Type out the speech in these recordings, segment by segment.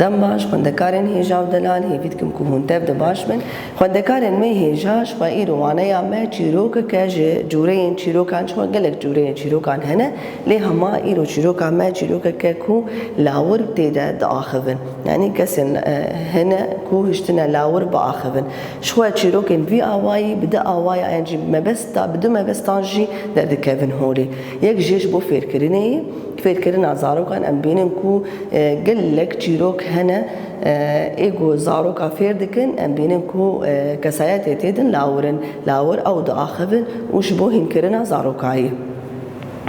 دم باش خوندکارن هیجاو دلال هیوید کم کوهون تب دباش من خوندکارن می هیجاش و ایروانه یا ما چیروک که جورین چیروکان شو گلک جورین چیروکان هنه لی هما ایرو چیروکان ما چیروک که کو لاور تیدا داخبن یعنی کسن هنه کو هشتنا لاور باخبن شو چیروکن وی آوایی بده آوایی انجی مبستا بده مبستانجی درد کفن هولی یک جیش بو فکرینه فکرنا زاروکان ام بینن کو گلک چیروک هنه ایگو زاروکا فیر دکن ام بینن کو کسایت تیدن لاور او داخبن وش بو هنکرنا زاروکایی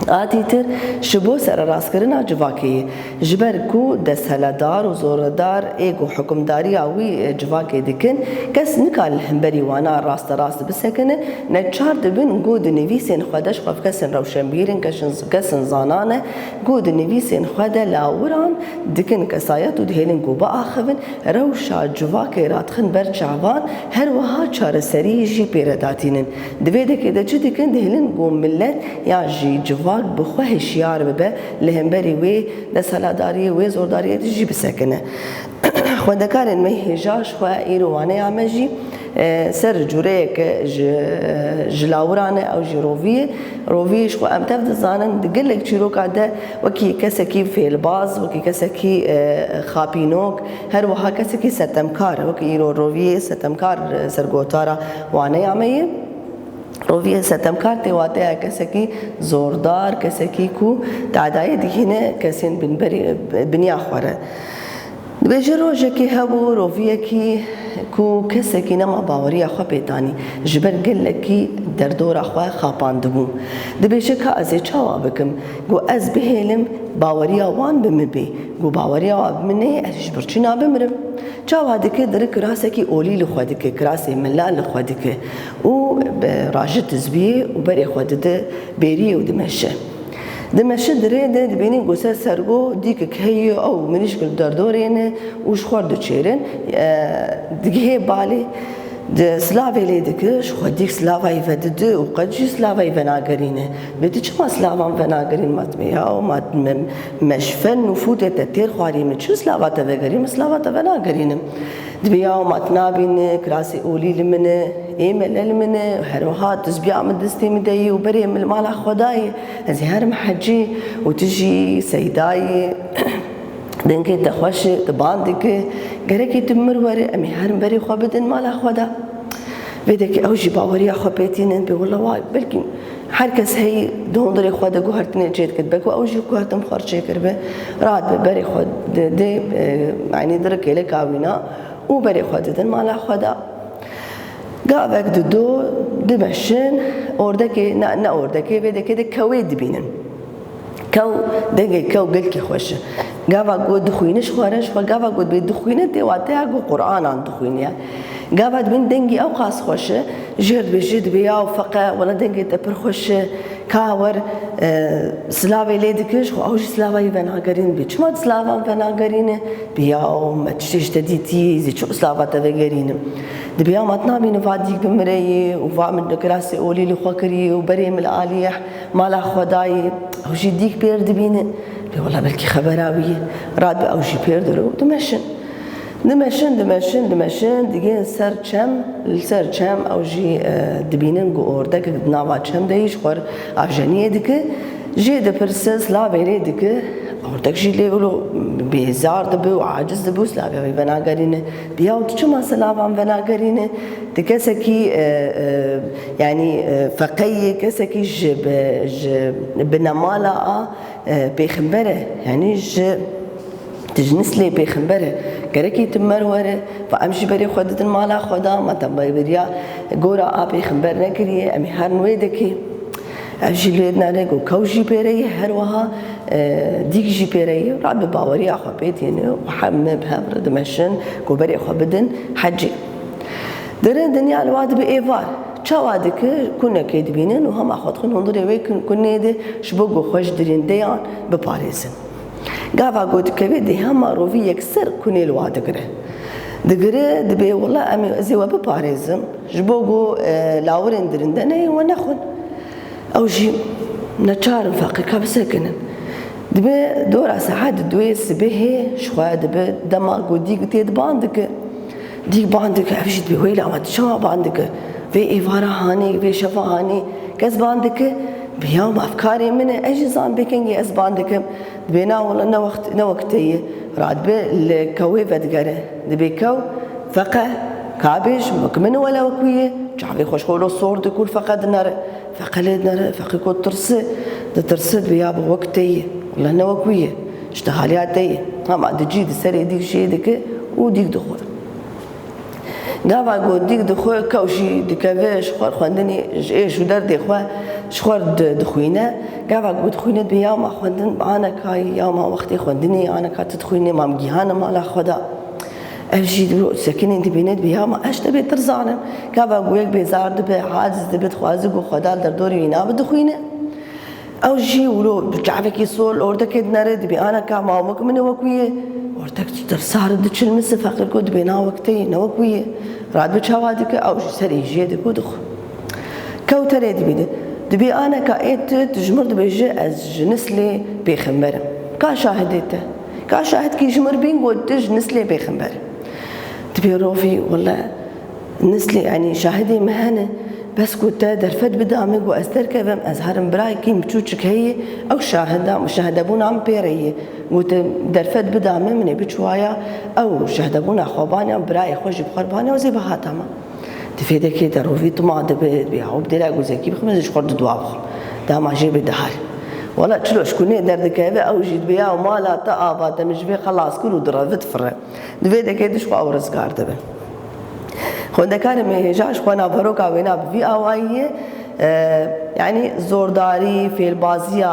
آتیتر شبو سر راست کرنا جواکی جبر کو دسهلدار و زوردار ایگو حکمداری آوی جواکی دکن کس نکال بری وانا راست بسکنه نچار دبن گود نویسین خودش خواف کسن روشن بیرن کسن زانانه گود نویسین خود لاوران دکن کسایت و دهیلن گو با آخوین روشا جواکی راتخن بر چعوان هر وها چار سری جی پیرداتینن دویده که ده چه دکن دهیلن گو ملت یا جی جواک بخواه هشیار ببه لهمبری وی دسالاداری وی زورداری جی بسکنه خوندکارن می هجاش خواه ایروانه آمجی سر جوره که جلاورانه او جی روویش خو ام تفد زانن دقلك چیروکا ده وکی کسکی فیلباز وکی کسکی خاپینوک هر وها کسکی ستمکار وکی ایرو روویه ستمکار سرگوتارا وانه آمیه روویه ستمکار تیواته کسکی زوردار کسکی کو تعدای دیگه کسین بنیا خوره بیشتر روزه که هوا روویه کی کو کسکی نما باوری آخوا پیتانی جبر گله کی در دور آخوا خاپاندمو دبیشه که از چاوا بکم گو از بهلم باوری آوان بمبی گو باوری آوان منه ازش برچی نابمرم چاوا دکه در کراسه کی اولی لخوادی که کراسه ملال لخوادی که او راجت زبیه و بری خواده بری و دمشه دمشه دريده دبينين قوسات سرقو ديك كهيو أو منيش كل دردورين وش خورد تشيرن دقيه بالي د سلافي ليدكش خديك سلافا يفدد وقد شي سلافا يفناقرينه بديش ما سلافا فناقرين ما تبيها وما مشفن وفوت تتير خواري من شو سلافا تفقرين سلافا تفناقرين دبيها وما تنابين كراسي أولي لمنه إيميل لمنه هروها تزبيع من دستي مدي وبري من المال خداي هذي هرم حجي وتجي سيداي دنكي تخوش تباندك غيركي تمروري امي هرم بري خبدن مال خدا بدك اوجي باوري خو بيتين بي والله واي بلكي هركس هي دوندري خدا غهرتني جيت كتبك اوجي غهرتم خرجي كربه راد بري خد دي يعني درك لك اوينا وبري خدن مال خدا قاعدك دو دمشن اوردكي نا اوردكي بدك دي كويد بينن كو دقي كو قلكي خوش قاوا قود دخوينش خورش وقاوا قود بيدخوينه دي واتها قو قرآن عن دخوينه قاوا من دنجي أو قاس خوش جرد بجد بيا وفقا ولا دنجي تبر خوش كاور سلافي ليدكش خو أوج سلافي فناقرين بيش ما سلافا فناقرين بيا وما تشتيش تديتي زي شو سلافا تفقرين دبيا ما تنامين فاديك بمري وفامن كراسي أولي لخوكري وبريم الآليح مالا خداي أوجي ديك بيرد بينه والله بلكي خبراوية راد بأوجي بيردرو دمشن دقين سر كم أوجي دبينن قو أوردك ناوا كم دايش خور أفجانية دك جي دبرسس لا بيري دك أوردك جي ليولو بيزار دبو وعاجز دبو سلافي فناقرينه بياو تشما سلافان فناقرينه دكسكي يعني فقيه كسكي بنمالا بيخبره يعني تجنس لي بيخبره كركي تمروره فامشي بري خدت المالا خدا ما تبي بريا غورا ابي خبر نكري امي هرنويدكي امشي ليدنا نكو كوجي بيري هروها ديك جي بيري راد باوري اخو بيتين وحمم بهبر دمشن كو بري اخو بدن حجي درين دنيا الواد بايفار چاوادك كنا كيدبينن وهم اخوتخن هندري وي كنا دي شبوغو خوش درين ديان بباريزن قاوا قد كبدي هما روفي يكسر كوني الواد دقره دبي والله امي زي وبباريزم جبوغو لاورين درندني ونخن او جي نچار فقي كبسكن دبي دورا ساعات دوي سبه شوية دبي دماغ وديك تيد باندك ديك باندك عفشت بهويلا ما تشوا باندك في إفارة هاني في شفا هاني كاس باندك بيوم أفكاري من أجي زان بيكنجي أس باندك دبينا ولا نوقتي راد بي الكوي بدقره دبي كو فقه كابش مكمن ولا وكوية جابي خوش خولو صور دكول فقد نر فقلد نر فقيكو ترسد بيا بوقتي ولا نوكوية اشتغالياتي هما دجيد سري ديك شي ديك وديك دخول دابا قول ديك دخول كوشي ديكافيش خور خواندني ايش ودار دي خوا شخور دخوينه دابا قول دخوينه بيا ما خواندن انا كاي يا ما وقتي خواندني انا كات تدخويني ما مجيهانا ما خدا أمشي دلو سكين أنت بينات بيها ما أشت بيت ترزانم كابا قويك بيزار دبي عاجز دبي خوازق وخدال در دوري وينا بدخوينه أو شيء ولو بتعرفك يصول أوردك نرد بي أنا كعما وك من وكوية أوردك ترسار دتشل مس فقر كود بينا وقتي نوكوية راد بتشوادك أو سري جيدك ودخ كوتر دبي أنا كأيت تجمر دبي أز جنسلي بيخمر كشاهدته كشاهد كي جمر بين قد تجنسلي بيخمر تبي روفي ولا نسلي يعني شاهدي مهنة بس كنت درفت بدامك وأستر كذا أزهر براي كيم تشوشك هي أو شاهدابون عم بيريه قلت درفت بدامي من بشوية أو شاهدابون خوباني براي خوش بخرباني وزي بهاتما تفيدة كده روفي طمع دبي بيعوب دلاك وزي كيف خمسة خرد دوابخ دام عجيب الدهار ولا تشلوش كوني درد كذا أو جيت بيا وما لا تقابا مش بي خلاص كله درفت فرق تفيدة كده شو أورز قاردبه خونده كان مهجاش خونا بروكا وينا بفي أوائية يعني زورداري في البازية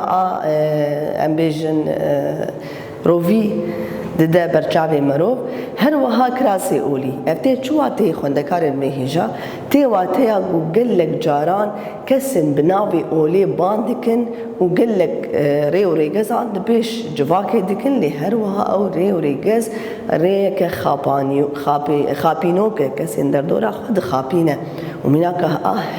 أمبيجن روفي دده برچاوی مروف هر وها کراسي اولي افته چواتي خوندکار مهجا تي واتيا گلك جاران كسن بناوي اولي باندكن وگلك ريو ريگز عند بيش جواكي دكن لي هر وها او ريو ريگز ريك خابينو كسن در دورا خود خابينه ومناك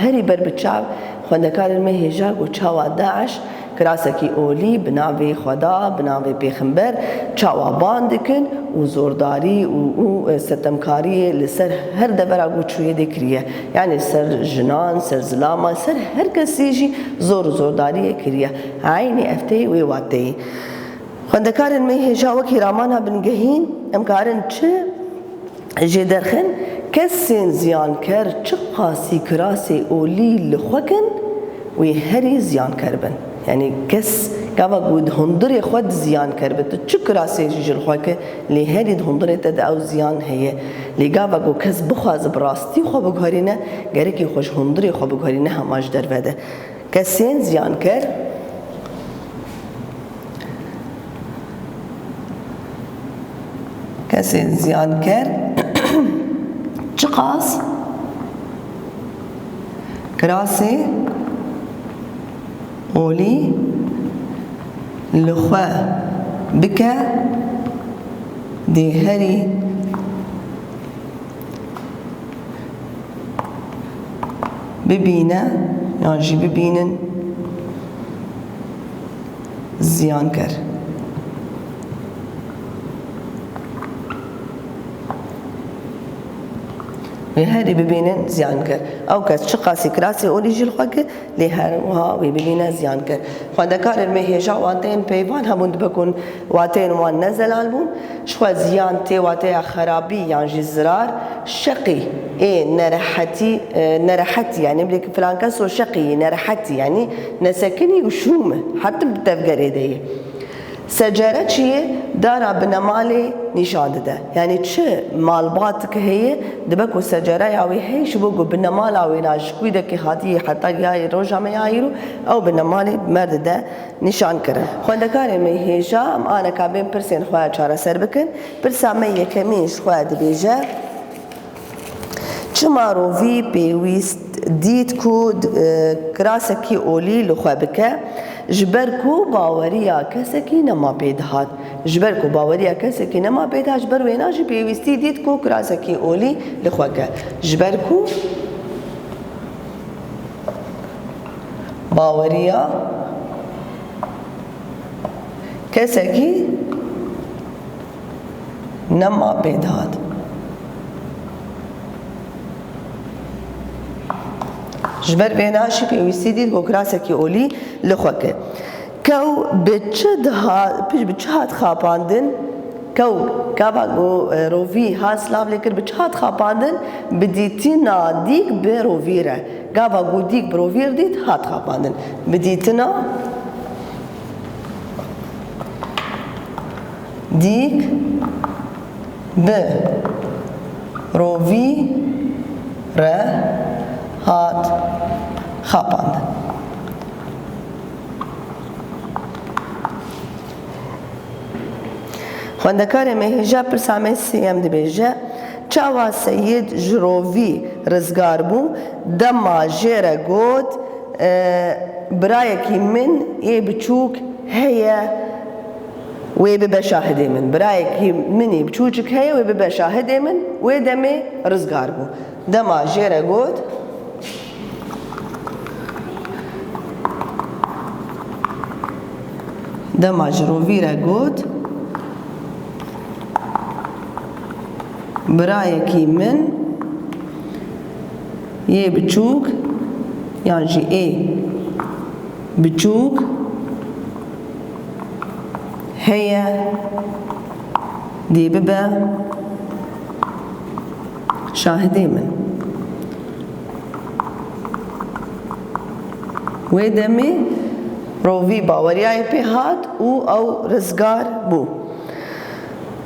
هري بر بچاو خوندکار مهجا گو چاوا داعش کراسکی اولی بناوی خدا بناوی پیغمبر چاوابان دکن و زورداری و ستمکاری لسر هر دفعه گوچویه دکریه یعنی سر جنان سر زلاما سر هر کسی جی زورداری کریه عینی افته و واته خندکارن مهجا وکی رامانا بنگهین امکارن چه جدرخن کسین زیان کر چه قاسی کراسی اولی لخوکن و هری زیان کربن يعني كس كابا بود هندري خود زيان كربت تشكر اسيج الخوك اللي هادي هندري تد او زيان هي اللي كابا جو كس بخواز براستي خو بغارينا غيركي خوش هندري خو بغارينا هماش در بده كسين زيان كر كسين زيان كر چقاس كراسي اولي لخوا بكا دي هري ببينا يعني ببينن زيان كر هاري ببينن زيان كر او كاس شقاسي كراسي اولي جيل خوك لي هار وها ببينن زيان كر فدكار المهيجا واتين بيفان همون بكون واتين وان نزل البون شو زيان تي واتي خرابي يعني جزرار شقي ايه نرحتي يعني بلك فرانكاس شقي نرحتي يعني نسكني وشومه حتى بتفقر ايديه سجارة شيء دارا بنمالي نشان ده يعني چه مالباتك هي دبكو سجارة ياوي هي شبوكو بنمال اوي ناش كويدك هاتي حتى جاي روجا ما يايرو او بنمالي مرد ده نشان كره خوندكاري مي هيجا انا كابين برسين خويا چارا سر بكن برسا مي كميش خويا دبيجا چما روفي بيويست ديت كود كراسكي اولي لخوا بكا جبركو باوريا كسكي نما بيدهات جبركو باوريا كسكي نما بيدهات جبر ويناجي بيويستي ديتكو كراسكي اولي لخواكا جبركو باوريا کەسێکی نەما بێداد ji ber vê naşî pêwîstî dît got kirasekî olî li xwe kir kew bi çi hat xapandin kew gava rovî hat silav lê kir bi çi hat xapandin bi dîtina dîk bi rovî re gava got dîk bi rovî re dît hat xapandin bi dîtina dîk bi rovî re hat xapandin xwendekarê me hêja pirsa me sêyem dibêje çawa Seyid ji rovî rizgar bû dema jê re got birayekî min ê biçûk heye wê bi Beşa2 min birayekî min ê biçûçik heye wê bi Beşa2 min wê demê rizgar bû dema jê re got dema ji rovî re got birayekî min yê biçûk yan jî ê biçûk heye dê bibe şahidê min wê demê rovî baweriyayê pê hat û ew rizgar bû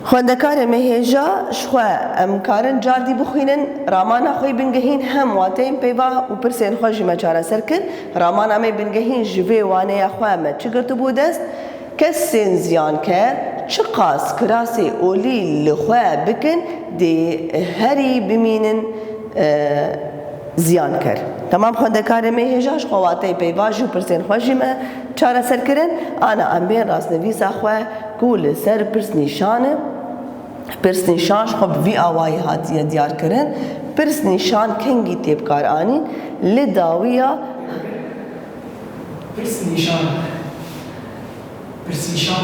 xwendekarê me hêja ji xwe em karin cardî bixwînin ramana xwe bingehîn hem wateyên pêva û pirsên xwe jî me çareser kir ramana me bingehîn ji vê waneya xwe me çi girtibû dest kesên ziyanker çi qas kirasê olî li xwe bikin dê herî bimînin ziyanker Tamam xwendekarê me hêja ji xwe wateyê pêva jî û pirsên xwe jî me çareser kirin ana em bên rastnivîsa xwe ku li ser pirsnîşan pirsnîşan ji xwe bi vî awayî hatiye diyarkirin pirsnîşan kengî tê bikar anîn li dawiya pirsnîşan pirsnîşan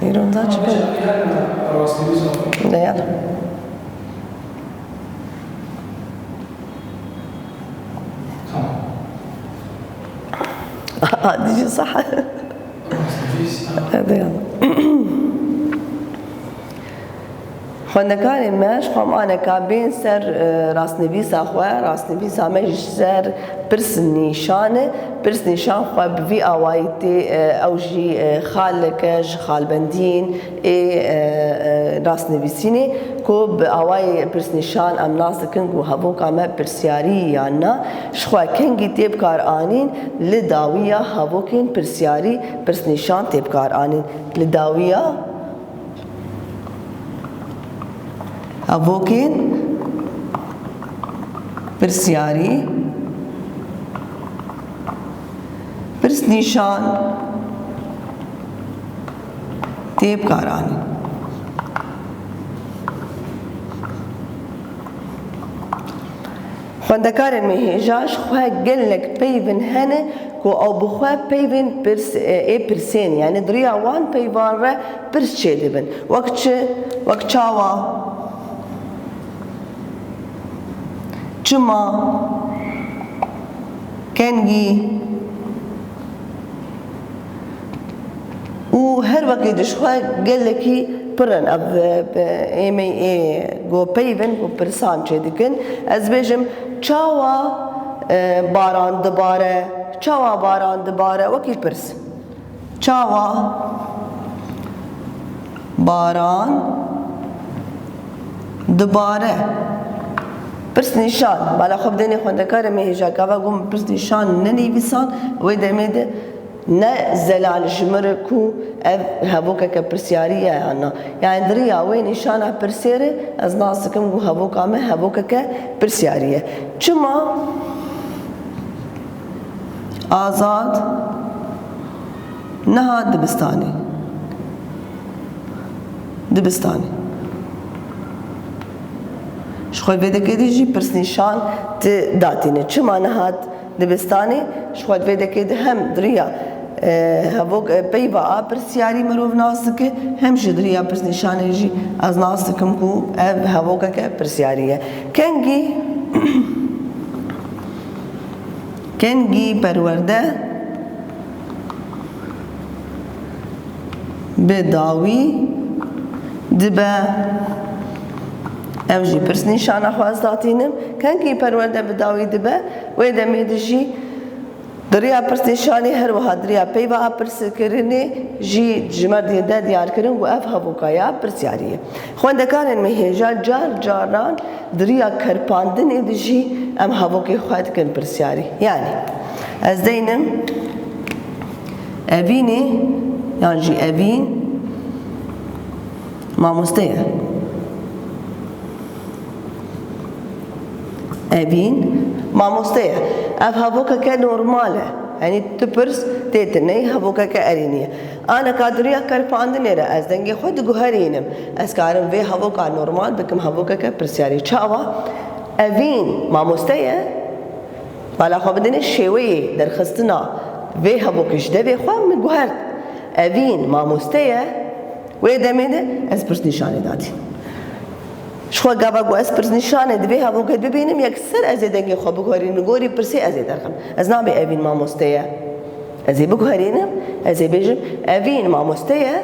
îronda çi be deyal diyeceğiz صح deyal xwendekarê me ji xwemaneka bên ser rastnivîsa xwe rastnivîsa me ji ser pirsnîşan pirsnîşan xwe bi vî awayî tê ew jî xaleke ji xalbendiyên ê rastnivîsînê ku bi awayê pirsnîşan em nas dikin ku hevoka me pirsyarî yan na ji xwe kengî tê bikar anîn li dawiya hevokên pirsyarî pirsnîşan tê bikar anîn li dawiya hevokên pirsyarî pirsnîşan tê bikar anîn xwendekarên me hêja ji xwe gelek peyvên hene ku ew bi xwe peyvên ê pirsên yani diriya wan peyvan re pirs çê dibin wek çi wek çawa çima kengî û her wekî ji xwe gelekî pirin ev êmê ê got peyvên ku pirsan çê dikin ez bêjim çawa baran dibare çawa baran dibare wekî pirs çawa baran dibare pirsnîşan bala xwe bidênê xwendekarê me hêja gava got pirsnîşan nenîvîsan wê demê de ne zelal ji min re ku ev hevokeke pirsyarî ye yana yani diriya wê nîşana pirsêrê ez nas dikim ku hevoka me hevokeke pirsyarî ye çima azad nehat dibistanê شخوای ویده که دیجی پرسنیشان داتینه چه معنی هات دبستانی شخوای ویده که هم دریا هەوۆک پێی بە ئاپرسیاری مرۆڤ ناسکە هەم ژ دریا پرسنیشانێژی ئەز ناسکم و ئەv هەوۆکەکە پرسیاریە کەنگی پەروەردە bi dawî dibe ew jî pirsnîşana xwaz datînim kengî perwerde bi dawî dibe wê demê de jî diriya pirsnîşanê her wiha diriya peyva pirskirinê jî ji me de diyarkirin û ev hevokaya pirsyarî ye xwendekarên me hêja car caran diriya kerpandinê de jî em hevokê xwe dikin pirsyarî yani ez deynim evînê yan jî evîn mamoste ye evîn mamoste ye ev hevokeke normal e yani tu pirs têtir ney hevokeke erîniye aneka diriya kerpandinê re ez dengê xwe diguherînim ez karim vê hevoka normal bikim hevokeke pirsyarî çawa evîn mamoste ye bala xwe bidinê şêweyê derxistina vê hevokê ji devê xwe min guhert evîn mamoste ye wê demê de ez pirsnîşanê datîm şxwe gava got ez pirsnîşanê divê hevokê bibînim yekser ez ê dengê xwe biguherînim gorî pirsê ez ê derxim ez nabê evîn mamoste ye ez ê biguherînim ez ê bêjim evîn mamoste ye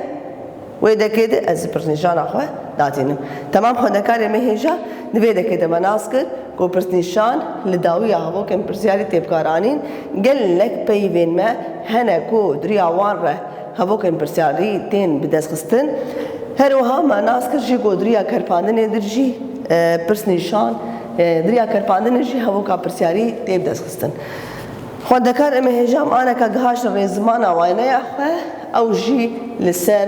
wê dekê de ez pirsnîşana xwe datînim temam xwendekarê me hêja divê dekê de me nas kir ku pirsnîşan li dawiya hevokên pirsyarî têbkaranîn gelek peyvên me hene ku diriya wan re hevokên pirsyarî tên bi destxistin her wiha me nas kir jî ku diriya kerpandinê dir jî pirsnîşan diriya kerpandinê jî hevoka pirsyarî tê bi destxistin xwendekar em ê hêja em aneka gihaş li rêzimana wayneya xwe ew jî li ser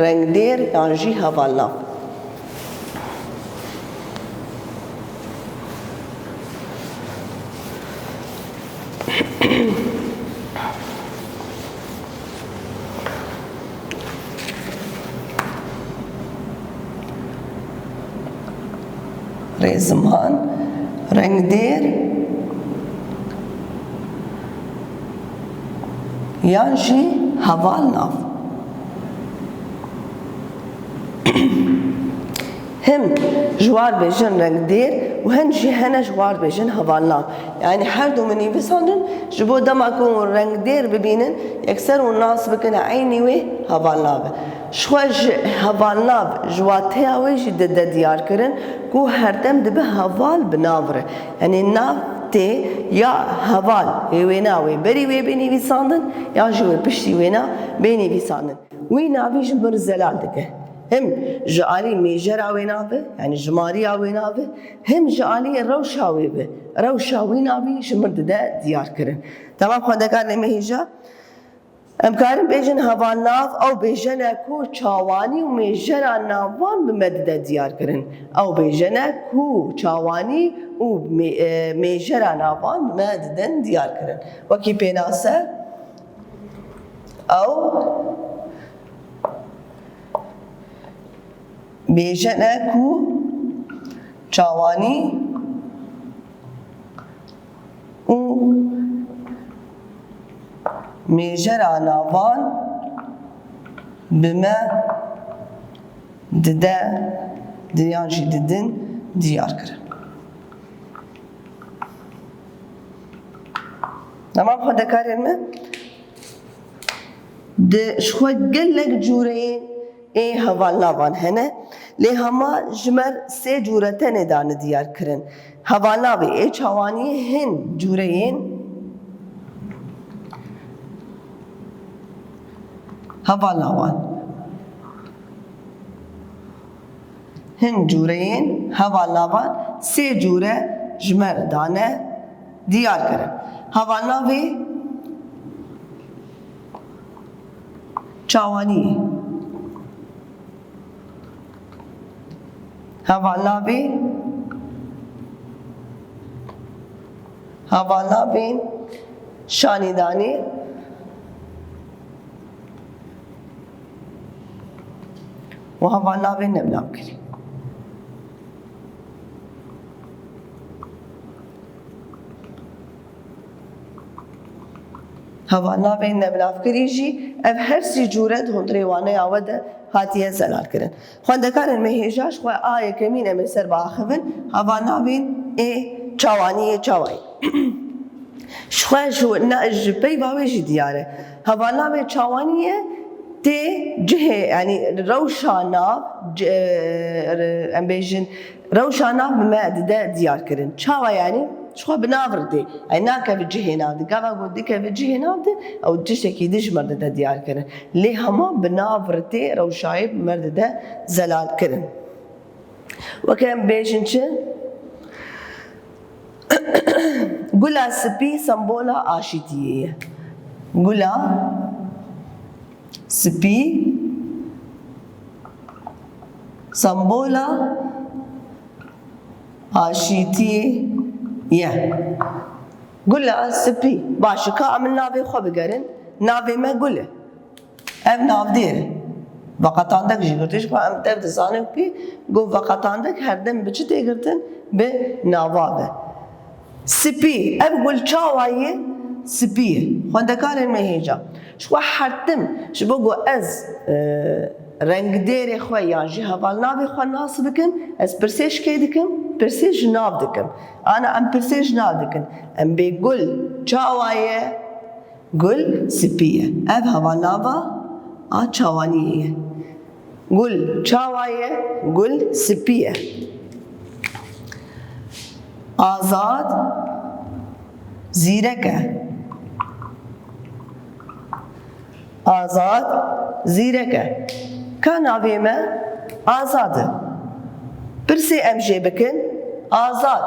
rengdêr yan jî hevalnav rêziman rengdêr yan jî hevalnav hem ji war bêjin rengdêr û hin jî hene ji war bêjin hevalnav yani her du min nivîsandin ji bo dema ku rengdêr bibînin yekser û nas bikin eynî wê hevalnav e ji xwe ji hevalnav ji wateya wê jî de diyarkirin ku herdem dibe heval bi nav re yani nav tê ya heval ê wêna wê berî wê bênivîsandin ya ji wê piştî wêna bênivîsandin wî navî ji mir zelal dike hem ji alî mêjera wê nave yani ji mariya wê nave hem ji alî rewşa wê be rewşa wî navî ji mir dide diyarkirin temam xwendekarê me hêja em karin bêjin hevalnav ew bêjene ku çawanî û mêjera navan bi me dide diyarkirin ew bêjene ku çawanî û mêjera navan bi me didin diyarkirin wekî pênase ew bêjene ku çawanî û mêjera navan bi me dide yan jî didin diyarkirin temam xwendekarên me di ji xwe gelek cûreyên ê hevalnavan hene lê hema ji me sê cûre tenê danî diyarkirin hevalnavê ê çawaniyê hin cûreyên hevalnavan hin cûreyên hevalnavan sê cûre ji me dane diyarkirin hevalnavê çawaniyê hevalnavên şanîdanê û hevalnavên nemnavkirî هوا ناوین نبلاف کریجی اف هر سی جورد هندری وانه آود هاتیه زلال کرن خواندکارن مهیجاش خواه آیه کمینه مسر باخفن هوا ناوین چاوانی چاوای شخواه شو ناج پی باویجی دیاره هوا ناوین چاوانیه تی جهه یعنی روشانا ام بیجن روشانا بمعد ده دیار کرن چاوا یعنی شخوا بناورده ای ناکه به جهه ناوده گاوا گودی که به جهه ناوده او جشه کی دیش مرد ده دیار کرن لی هما بناورده روشای مرد ده زلال کرن وکه ام بیجن چه گلا سپی سمبولا آشیتیه گلا سپی سمبولا آشیتی یه گله سپی باشه که عمل ناوی خواه بگرن ناوی ما گله اف ناو دیره وقتاندک جی گرتش که ام تب دزانه بی گو وقتاندک هر دم بچه تیگرتن به ناوابه سپی اف گل چاوایه سپیه خوندکارن مهیجا شو حرتم شبو گو از رنگ دیر خواه یا جی هوال ناوی خواه ناس بکن از پرسیش که دکم پرسیش ناو دکم انا ام پرسیش ناو دکن ام بی گل چاوایه گل سپیه اف هوال ناوا چاوانیه گل چاوایه گل سپیه آزاد زیرکه آزاد زیرکه که ناوی ما آزاده پرسی امجه بکن آزاد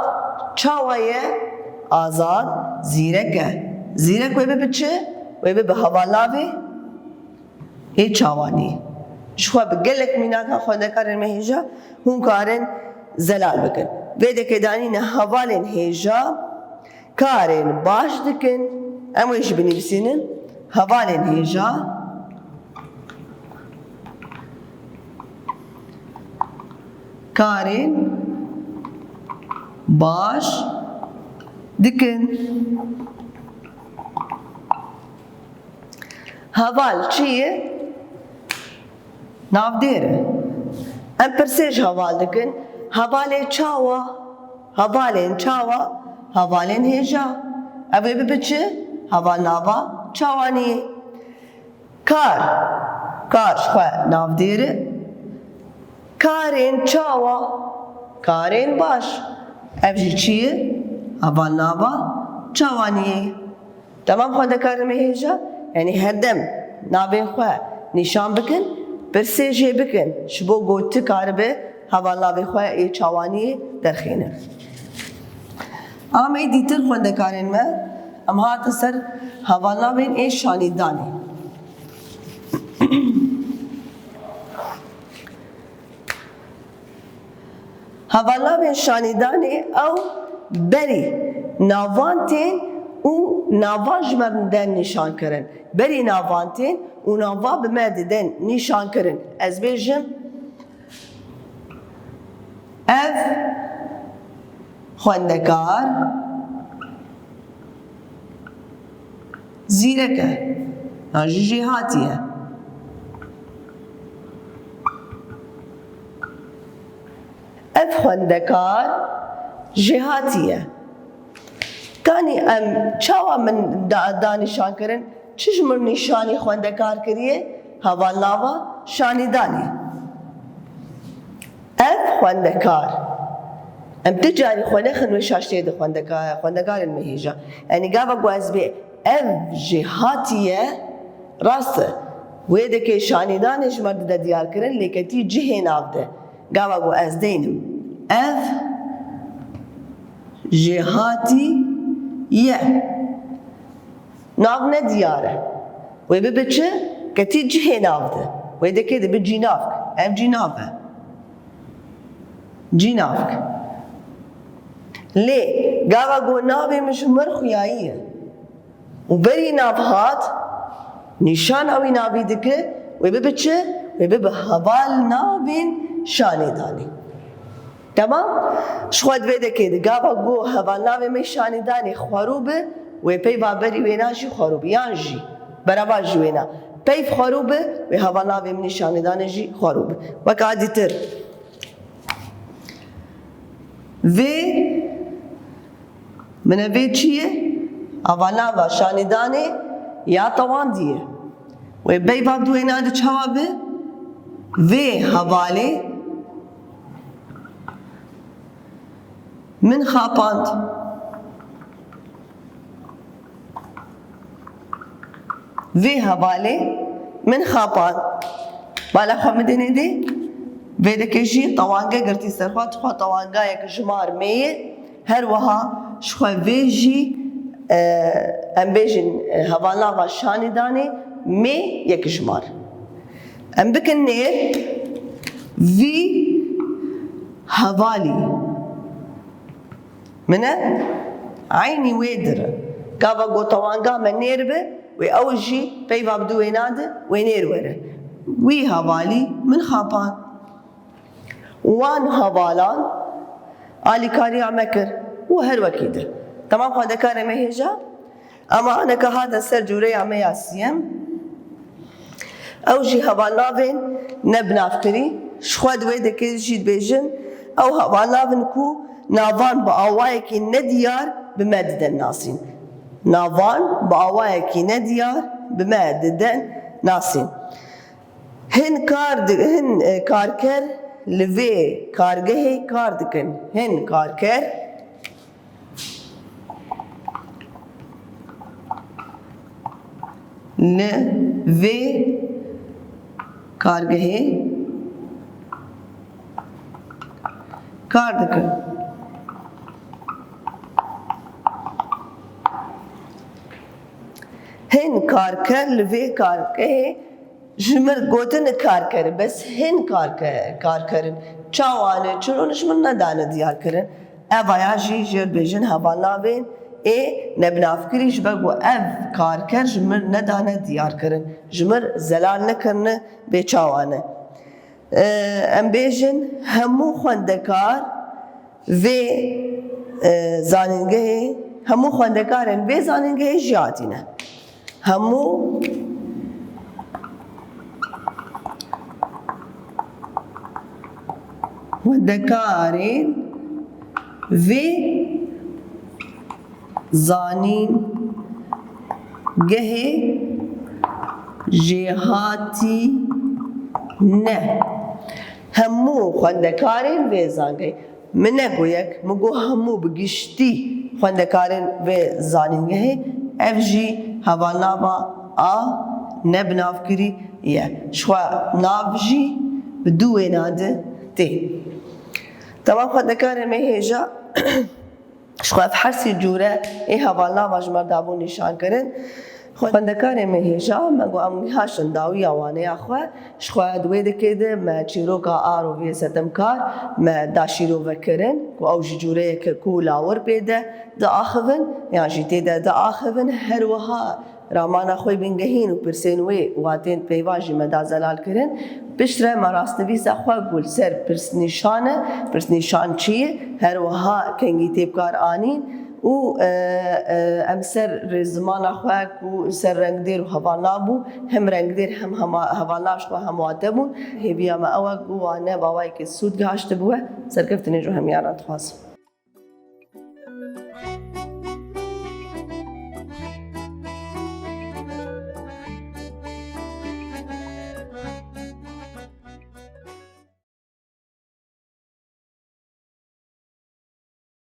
چاوایه آزاد زیرکه زیرک وی بچه وی به حوالاوی ای چاوانی شخوا بگلک میناکا خونده کارن مهیجا هون کارن زلال بکن ویده که دانین حوالن هیجا کارن باش دکن امویش بنویسینن حوالن هیجا کارن باش دکن حوال چیه؟ ناو دیره ام پرسیش حوال دکن حوالن چاوا حوالن چاوا حوالن هیجا اوی بچه حوال ناوا چاوانی کار کارش خواه ناو دیره کارین چاوا کارین باش اوی چیه؟ حوال ناوا چاوانی تمام خونده کارم هیجا یعنی هر دم ناوین خواه نشان بکن پرسیجه بکن شبو گوتی کار به حوال ناوی خواه ای چاوانی درخینه اما ای دیتر خونده کارین ما ام هات سر حوال ناوین ای شانیدانی حوال ناوین شانیدانی او بری ناوانتین و ناوان جمردن نشان کرن بری ناوانتین و ناوان بمردن نشان کرن از بیجم اف خوندکار زیرکه جهاتیه اف خوندکار جهاتیه کانی ام چاوا من دانشان کرن چشمر نشانی خوندکار کریه حوال ناوا شانیدانی اف خوندکار ام تجاری خونه خنوی شاشته ده خوندکار المهیجا یعنی گاوا گواز بی اف جهاتیه راسته ویده که شانیدانش مرد ده دیار کرن لیکتی جهه ناو ده گاوا گواز دینم اف جهاتی یه ناو ندیاره وی بچه کتی جهه ناو ده وی دکه ده به جیناف ام جینافه جیناف لی گاوا گو ناوی مشمر خویاییه و بری ناو هات نشان اوی ناوی دکه وی بچه وی به حوال ناوین شانی دانی تمام شخواد ویده که گاوا گو حوال ناوی می شانی دانی خواروبه و پی بابری وینا جی خروبیان جی برابر جی وینا پیف خروبه و هوا ناوی من نشاندان جی خروبه وک عادی تر و من وی چیه؟ هوا ناوا شاندانه یا توان دیه و بی باب دو وینا ده چوابه و حواله من خاپاند و حواله من خاپاند بالا خمدنه دی و دکشی طوانگه گرتی سرخوات خوا طوانگه یک جمار میه هر وها شخوا ویجی ام بیجن حوالا و شاندانه می یک جمار ام بکن نیر وی حوالی منه عینی ویدر کاوا گو طوانگه من نیر به و اوجی پیواب دو ویناده و نیر وره وی حوالی من خاپان وان حوالان آلی کاری عمکر و هر وکیده تمام خواهد کار مهیجا اما انا که هذا سر جوری عمی اسیم اوجی حوال ناوین نبنافکری شخواد ویده که جید بیجن او حوال ناوین کو ناوان با آوائه که ندیار بمددن ناسین ناوان با آوائه که ندیار بمددن ناسین هن کارکر لوی کارگه کار دکن هن کارکر لوی کارگه کار دکن هن کارکر لوی کارگه جمر گوتن کار کرد بس هن کار کردن چاوانه چونش من ندانه دیار کردن اویا جر بیجن حوالناوین نبنافکریش بگو کار کرد جمر ندانه دیار کردن جمر زلال نکرنه به چاوانه ام بیجن همو خوندکار و زانینگه همو خوندکارن و زانینگه جیاتینه همو خوندکارین و زانین گه جهاتی نه همو خوندکارین و زانگه من نگو یک مگو همو بگشتی خوندکارین و زانین گه اف جی حوالناوا نبناف کری یه شوا ناف جی بدو ناده تی تمام خوندکار مهیجا شخواف حرسی جوره ای حوالناوا جمر دابو نشان کرن خوندکار مهیجا مگو امونی هاشن داوی آوانه اخوه شخوا دوی دکیده ما چیرو که roviyê ستمکار ما داشیرو وکرن کو اوجی جوره که کو لاور بیده دا آخوین یعنی جیده دا آخوین هر وها رامانا خوی بینگهین و پرسینوی واتین پیواجی مدا زلال کرن بشتره مراستوی سخوا گل سر پرس نشان چیه هر وها کنگی تیبکار آنین و ام سر زمان خواه و سر رنگ دیر و هوا نابو هم رنگ دیر هم هوا نابش و هم واتبون هی بیا ما اوه گوانه باوایی که سود گهاشت بوه سرکفت نیجو هم یاران تخواست